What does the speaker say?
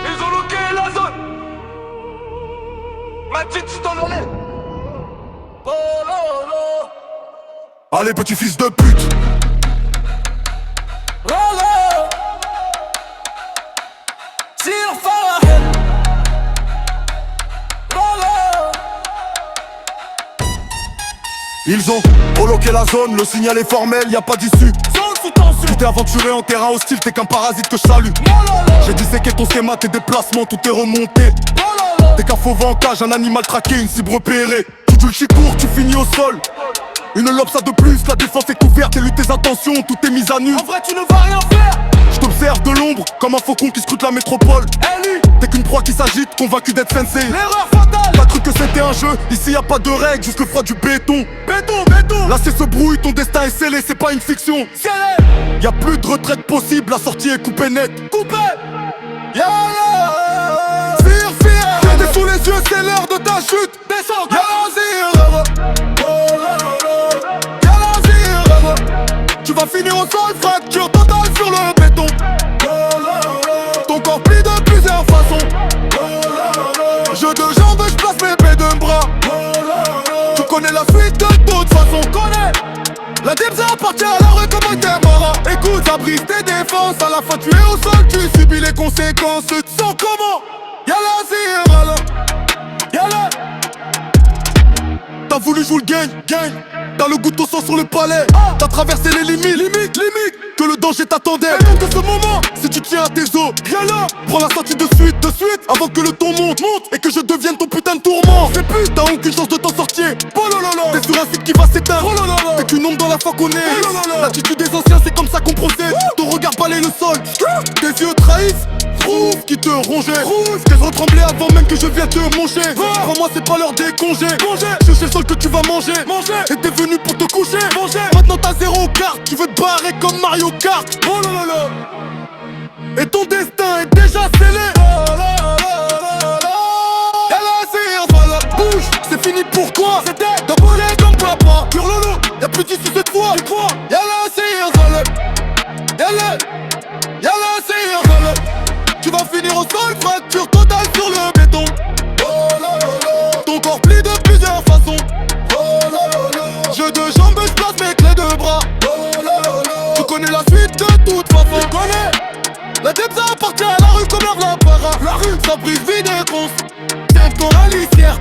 Ils ont loqué la zone. Ma petite, c'est en allée. Allez petit fils de pute. Ils ont bloqué la zone, le signal est formel, y a pas d'issue. Tu t'es aventuré en terrain hostile, t'es qu'un parasite que je salue. J'ai disséqué ton schéma, tes déplacements, tout est remonté. T'es qu'un fauve en cage, un animal traqué, une cible repérée. Tu le chicours, tu finis au sol. Une lopsa de plus, la défense est ouverte, élu tes attentions, tout est mis à nu. En vrai tu ne vas rien faire. Je t'observe de l'ombre, comme un faucon qui scrute la métropole. T'es qu'une proie qui s'agite, convaincu d'être sensei. L'erreur fatale. T'as cru que c'était un jeu, ici y a pas de règles, juste le froid du béton. Béton. Là c'est se brouille, ton destin est scellé, c'est pas une fiction. Y'a plus de retraite possible, la sortie est coupée net. Yeah. J'ai des sous les yeux, c'est l'heure de ta chute. Descends. Tu vas finir au sol, fracture totale sur le béton. Ton corps plie de plusieurs façons. Jeu de jambes, je place mes pieds d'un bras. Tu connais la suite de toute façon. La dip ça appartient à la rue comme un démarra. Écoute, ça brise tes défenses. À la fin tu es au sol, tu subis les conséquences. Tu te sens comment? Y'a la zira là. Y'a. T'as voulu jouer le gang. T'as le goût de sang sur le palais. T'as traversé les limites. Que le danger t'attendait. Et donc à ce moment, si tu tiens à tes os, viens là. Prends la sortie de suite. Avant que le ton monte. Et que je devienne ton putain de tourment. C'est plus, t'as aucune chance de t'en sortir. T'es sur un site qui va s'éteindre. T'es qu'une ombre dans la foi qu'on est. L'attitude des anciens, c'est comme ça qu'on procède. Ton regard balaye le sol. Tes yeux trahissent. Trouve qui te rongeait. Tes os tremblaient avant même que je vienne te manger. Crois-moi, c'est pas l'heure des congés. Je sais le sol que tu vas manger. Et t'es venu pour te coucher. Maintenant t'as zéro carte. Tu veux te barrer comme Mario Kart. Et ton destin est déjà scellé. Bouge, c'est fini pour toi. C'était d'abonner comme papa. Hurle-le, y'a plus d'issue cette fois. Y'a la cire, y'a la cire. Tu vas finir au sol, fracture totale sur le béton. Ton corps plie de plusieurs façons. Jeu de jambes, je place mes clés de bras. Tu connais la suite de toute façon. La dip ça appartient à la rue comme l'art de la para. La rue ça brise vide et conce. Tiens ton la litière.